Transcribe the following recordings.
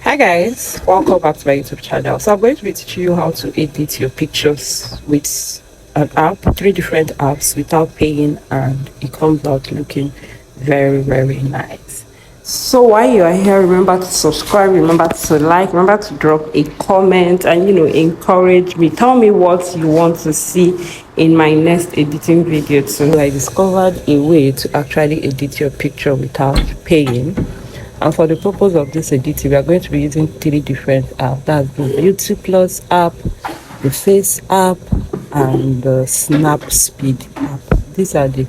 Hi guys, welcome back to my YouTube channel. So I'm going to be teaching you how to edit your pictures with an app, 3 different apps without paying, and it comes out looking very nice. So while you are here, remember to subscribe, remember to like, remember to drop a comment, and encourage me. Tell me what you want to see in my next editing video. So I discovered a way to actually edit your picture without paying. And for the purpose of this editing, we are going to be using 3 different apps. That's the Beauty Plus app, the Face app, and the Snapspeed app. These are the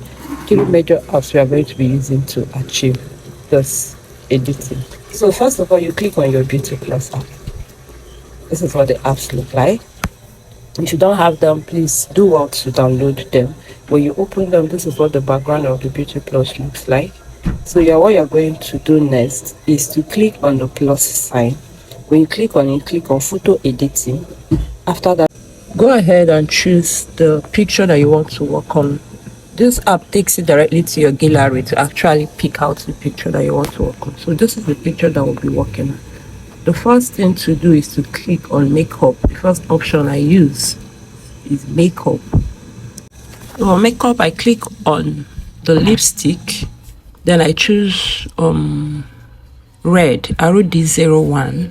3 major apps we are going to be using to achieve this editing. So first of all, you click on your Beauty Plus app. This is what the apps look like. If you don't have them, please do well to download them. When you open them, this is what the background of the Beauty Plus looks like. So what you're going to do next is to click on the plus sign. When you click on it, click on photo editing. After that, go ahead and choose the picture that you want to work on. This app takes you directly to your gallery to actually pick out the picture that you want to work on. So this is the picture that we'll be working on. The first thing to do is to click on makeup. The first option I use is makeup. So on makeup, I click on the lipstick. Then I choose red, RD01.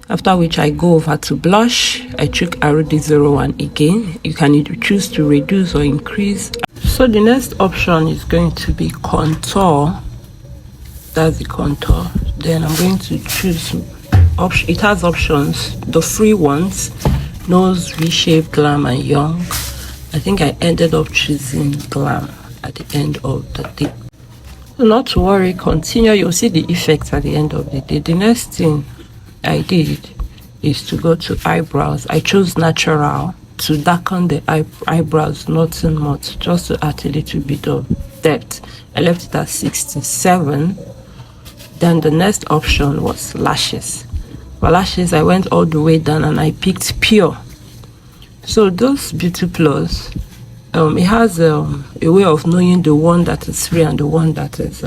After which I go over to blush. I choose RD01 again. You can either choose to reduce or increase. So the next option is going to be contour. That's the contour. Then I'm going to choose it has options, the free ones: nose, V-shape, glam, and young. I think I ended up choosing glam at the end of the day. Not to worry, continue. You'll see the effects at the end of the day. The next thing I did is to go to eyebrows. I chose natural to darken the eyebrows, nothing much, just to add a little bit of depth. I left it at 67. Then the next option was lashes. For lashes, I went all the way down and I picked pure. So those Beauty Plus, it has a way of knowing the one that is free and the one that is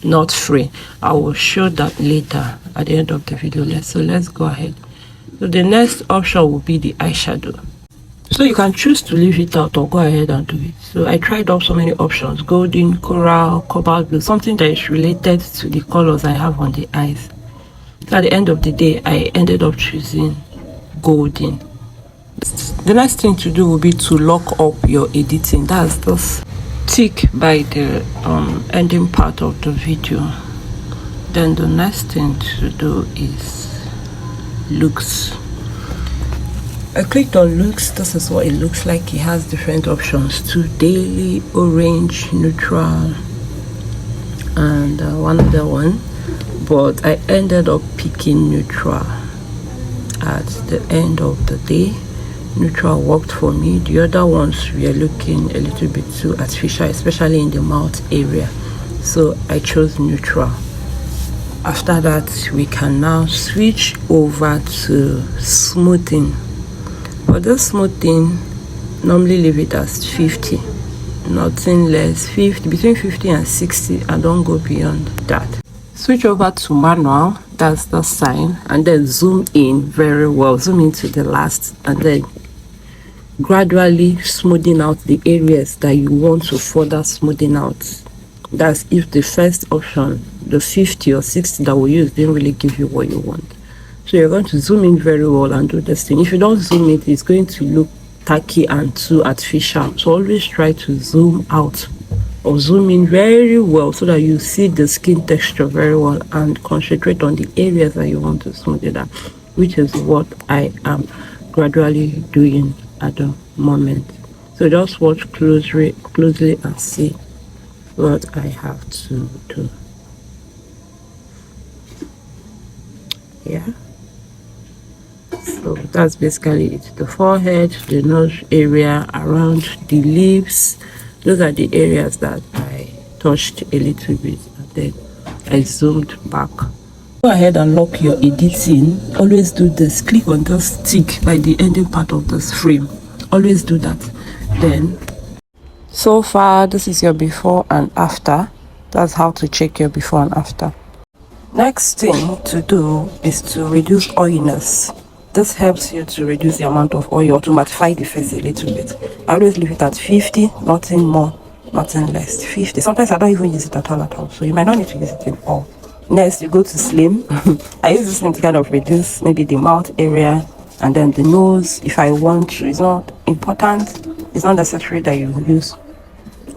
not free. I will show that later at the end of the video. Let's go ahead. So the next option will be the eyeshadow. So you can choose to leave it out or go ahead and do it. So I tried out so many options: golden, coral, cobalt blue, something that is related to the colors I have on the eyes. So at the end of the day, I ended up choosing golden. The next thing to do will be to lock up your editing. That's just tick by the ending part of the video. Then the next thing to do is looks. I clicked on looks. This is what it looks like. It has different options too: daily, orange, neutral, and one other one. But I ended up picking neutral at the end of the day. Neutral worked for me. The other ones were looking a little bit too artificial, especially in the mouth area, so I chose neutral. After that, we can now switch over to smoothing. For the smoothing, normally leave it as 50, nothing less. 50, between 50 and 60. I don't go beyond that. Switch over to manual. That's the sign, and then zoom in very well. Zoom into the last, and then gradually smoothing out the areas that you want to further smoothing out. That's if the first option, the 50 or 60 that we use, didn't really give you what you want. So you're going to zoom in very well and do this thing. If you don't zoom it, it's going to look tacky and too artificial. So always try to zoom out or zoom in very well so that you see the skin texture very well and concentrate on the areas that you want to smooth it out, which is what I am gradually doing at the moment. So just watch closely and see what I have to do. Yeah, so that's basically it. The forehead, the nose area, around the lips, those are the areas that I touched a little bit, and then I zoomed back. Go ahead and lock your editing. Always do this. Click on this tick by the ending part of this frame. Always do that. Then, so far, this is your before and after. That's how to check your before and after. Next thing to do is to reduce oiliness. This helps you to reduce the amount of oil, to mattify the face a little bit. I always leave it at 50, nothing more, nothing less. 50. Sometimes I don't even use it at all, so you might not need to use it in all. Next, you go to slim. I use this thing to kind of reduce maybe the mouth area and then the nose if I want to. It's not important. It's not necessary that you use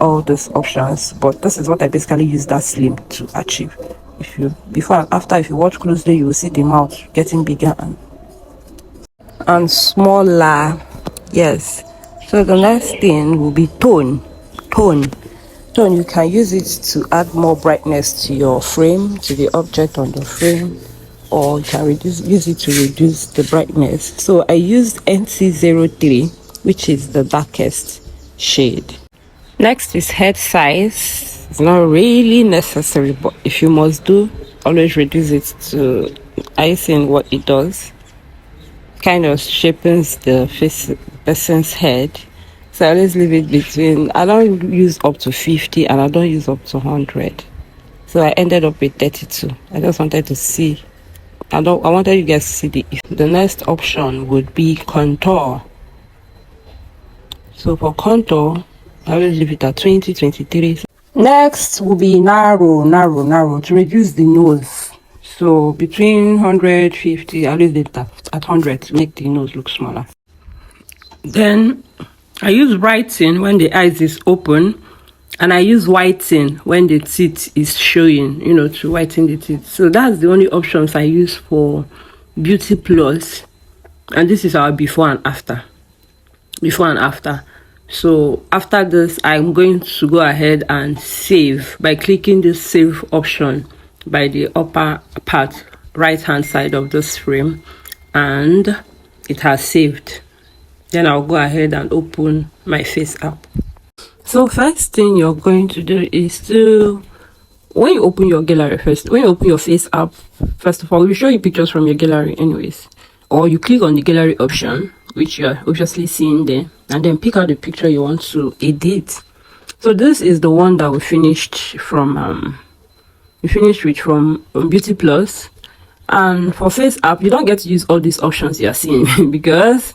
all these options, but this is what I basically use that slim to achieve. If you before and after, if you watch closely, you will see the mouth getting bigger and smaller. Yes. So the next thing will be tone. You can use it to add more brightness to your frame, to the object on the frame, or you can use it to reduce the brightness. So I used NC03, which is the darkest shade. Next is head size. It's not really necessary, but if you must do, always reduce it to icing. What it does kind of shapes the person's head. So I always leave it between, I don't use up to 50 and I don't use up to 100. So I ended up with 32. I just wanted to see, I wanted you guys to see the next option would be contour. So for contour, I will leave it at 20, 23. Next will be narrow to reduce the nose. So between 150, I will leave it at 100 to make the nose look smaller. Then I use writing when the eyes is open, and I use whiting when the teeth is showing, to whiten the teeth. So that's the only options I use for Beauty Plus, and this is our before and after. So after this, I'm going to go ahead and save by clicking the save option by the upper part right hand side of this frame, and it has saved. Then I'll go ahead and open my face app. So first thing you're going to do is when you open your gallery when you open your face app, first of all, we show you pictures from your gallery anyways, or you click on the gallery option, which you're obviously seeing there, and then pick out the picture you want to edit. So this is the one that we finished from Beauty Plus. And for face app, you don't get to use all these options you're seeing because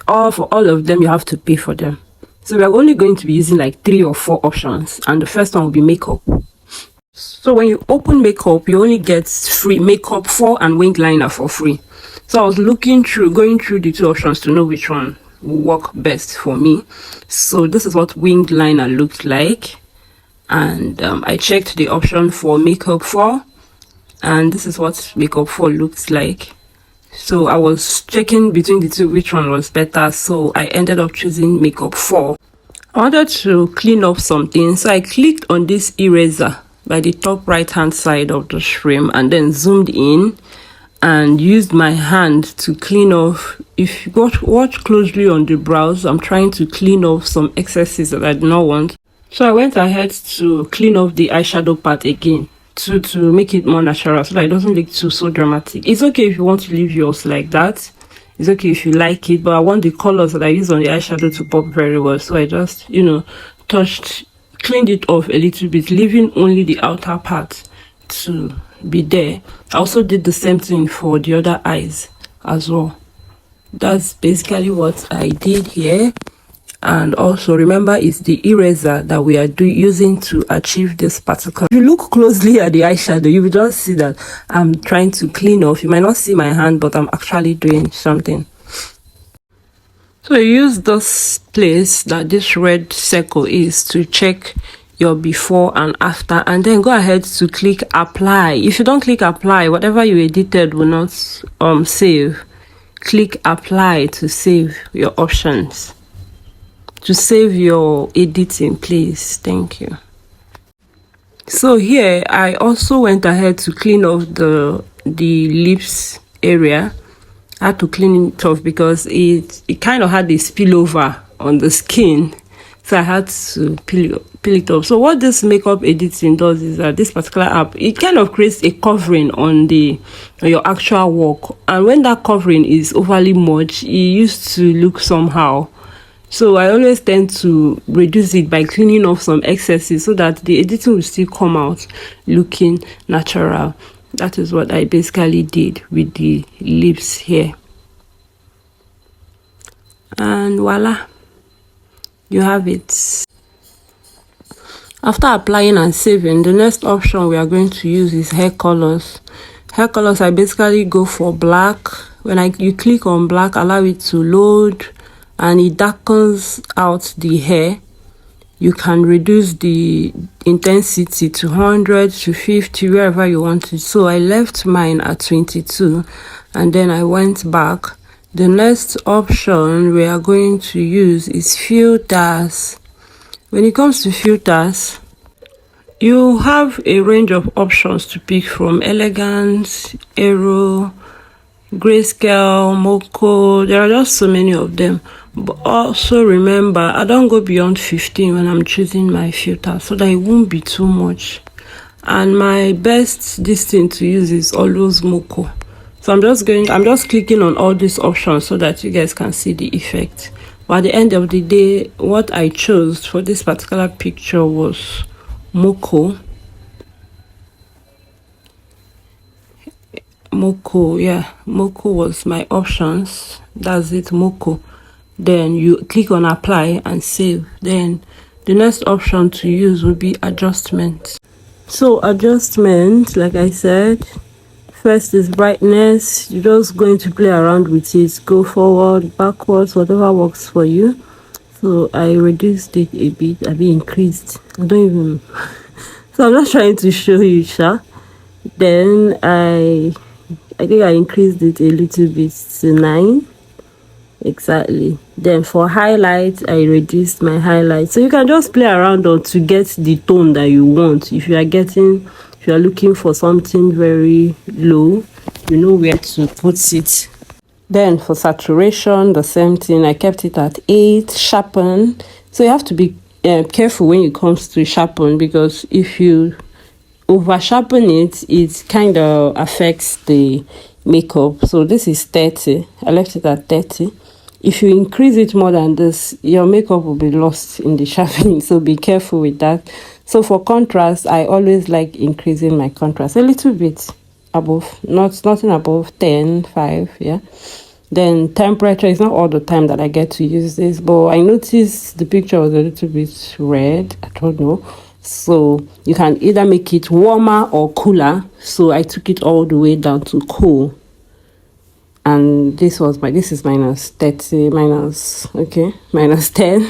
for all of them you have to pay for them. So we're only going to be using like 3 or 4 options, and the first one will be makeup. So when you open makeup, you only get free makeup 4 and wing liner for free. So I was going through the 2 options to know which one will work best for me. So this is what winged liner looks like, and I checked the option for makeup 4, and this is what makeup 4 looks like. So I was checking between the 2 which one was better, so I ended up choosing makeup 4. I wanted to clean up something, so I clicked on this eraser by the top right hand side of the frame and then zoomed in and used my hand to clean off. If you watch closely on the brows, I'm trying to clean off some excesses that I do not want. So I went ahead to clean off the eyeshadow part again to make it more natural so that it doesn't look so dramatic. It's okay if you want to leave yours like that. It's okay if you like it, but I want the colors that I use on the eyeshadow to pop very well. So I just, cleaned it off a little bit, leaving only the outer part to be there. I also did the same thing for the other eyes as well. That's basically what I did here. And also remember, it's the eraser that we are using to achieve this particular. If you look closely at the eyeshadow, you will just see that I'm trying to clean off. You might not see my hand, but I'm actually doing something. So you use this place that this red circle is to check your before and after, and then go ahead to click apply. If you don't click apply, whatever you edited will not save. Click apply to save your options, to save your editing, please. Thank you. So here I also went ahead to clean off the lips area. I had to clean it off because it kind of had a spillover on the skin, so I had to peel it off. So what this makeup editing does is that this particular app, it kind of creates a covering on your actual work, and when that covering is overly much, it used to look somehow. So I always tend to reduce it by cleaning off some excesses so that the editing will still come out looking natural. That is what I basically did with the lips here. And voila, you have it. After applying and saving, the next option we are going to use is hair colors. Hair colors, I basically go for black. When you click on black, allow it to load, and it darkens out the hair. You can reduce the intensity to 100 to 50, wherever you want it. So I left mine at 22, and then I went back. The next option we are going to use is filters. When it comes to filters, you have a range of options to pick from: elegance, aero, grayscale, mocha. There are just so many of them. But also remember, I don't go beyond 15 when I'm choosing my filter, so that it won't be too much. And my best distance to use is always mocha. So I'm just clicking on all these options so that you guys can see the effect. But at the end of the day, what I chose for this particular picture was mocha. Mocha was my options. That's it, mocha. Then you click on apply and save. Then the next option to use will be adjustment. So adjustment, like I said, first is brightness. You're just going to play around with it, go forward, backwards, whatever works for you. So I reduced it a bit, increased. I don't even so I'm just trying to show you, Sha. Then I think I increased it a little bit to 9. Exactly. Then for highlights, I reduced my highlights. So you can just play around to get the tone that you want. If you are looking for something very low, you know where to put it. Then for saturation, the same thing. I kept it at 8. Sharpen. So you have to be careful when it comes to sharpen, because if you over sharpen it, it kind of affects the makeup. So this is 30. I left it at 30. If you increase it more than this, your makeup will be lost in the sharpening, so be careful with that. So for contrast, I always like increasing my contrast a little bit above, nothing above 10, 5, yeah. Then temperature is not all the time that I get to use this, but I noticed the picture was a little bit red, I don't know. So you can either make it warmer or cooler. So I took it all the way down to cool. And this is minus 30, minus 10.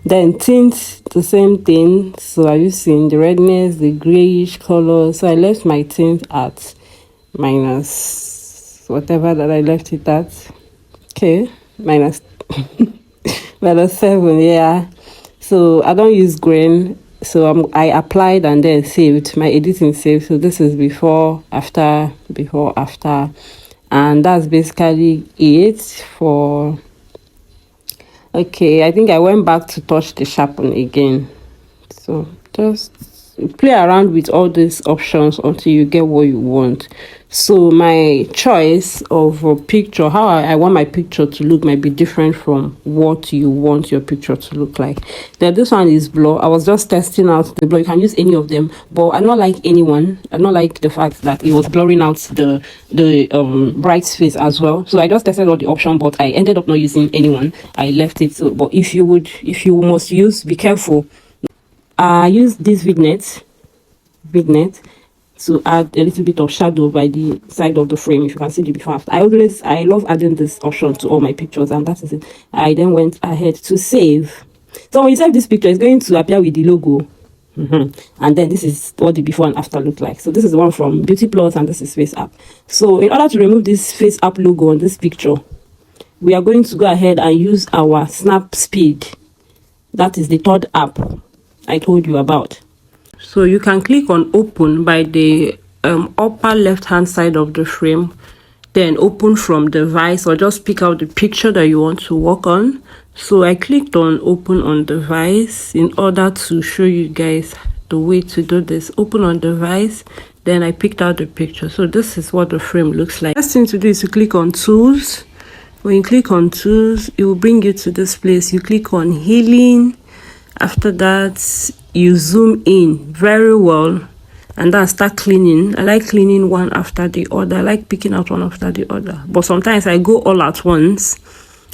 Then tint, the same thing. So are you seeing the redness, the grayish color? So I left my tint at minus whatever that I left it at. Okay, minus 7, yeah. So I don't use grain. So I applied and then saved. My editing saved. So this is before, after. And that's basically it for... Okay, I think I went back to touch the sharpen again. So just play around with all these options until you get what you want. So my choice of a picture, how I want my picture to look, might be different from what you want your picture to look like. Then this one is blur. I was just testing out the blur. You can use any of them, but I don't like anyone. I don't like the fact that it was blurring out the bright face as well. So I just tested all the options, but I ended up not using anyone. I left it. So, but if you must use, be careful. I use this vignette to add a little bit of shadow by the side of the frame. If you can see the before after, I love adding this option to all my pictures, and that is it. I then went ahead to save. So when you save this picture, it's going to appear with the logo, and then this is what the before and after look like. So this is one from Beauty Plus, and this is Face App. So in order to remove this Face App logo on this picture, we are going to go ahead and use our Snapspeed. That is the third app I told you about. So you can click on open by the upper left hand side of the frame, then open from device, or just pick out the picture that you want to work on. So I clicked on open on device in order to show you guys the way to do this. Open on device, then I picked out the picture. So this is what the frame looks like. First thing to do is to click on tools. When you click on tools, it will bring you to this place. You click on healing. After that, you zoom in very well and then start cleaning. I like cleaning one after the other. I like picking out one after the other. But sometimes I go all at once.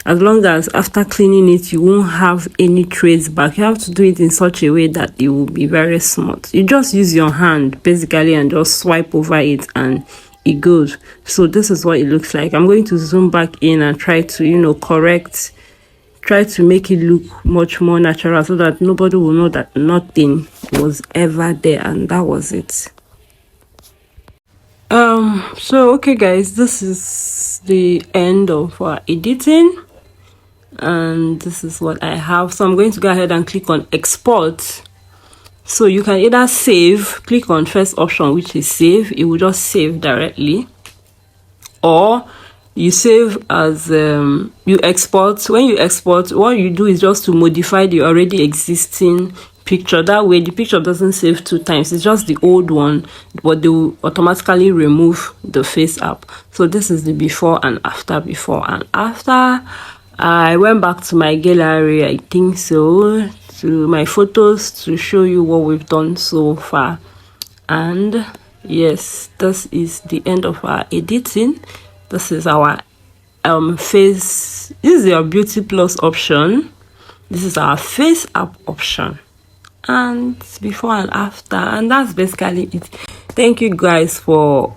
As long as after cleaning it, you won't have any trace back. You have to do it in such a way that it will be very smooth. You just use your hand basically and just swipe over it and it goes. So this is what it looks like. I'm going to zoom back in and try to, try to make it look much more natural so that nobody will know that nothing was ever there and that was it. So okay guys, this is the end of our editing. And this is what I have. So I'm going to go ahead and click on export. So you can either save, click on first option, which is save. It will just save directly, or you save as you export. When you export, what you do is just to modify the already existing picture. That way the picture doesn't save 2 times. It's just the old one, but they will automatically remove the face app. So this is the before and after. I went back to my gallery, I think so, to my photos to show you what we've done so far. And yes, this is the end of our editing. This is our face. This is your beauty plus option. This is our face app option, and before and after, and that's basically it. Thank you guys for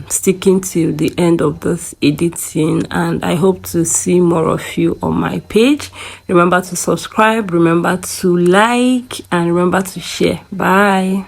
sticking to the end of this editing, and I hope to see more of you on my page. Remember to subscribe, remember to like, and remember to share. Bye.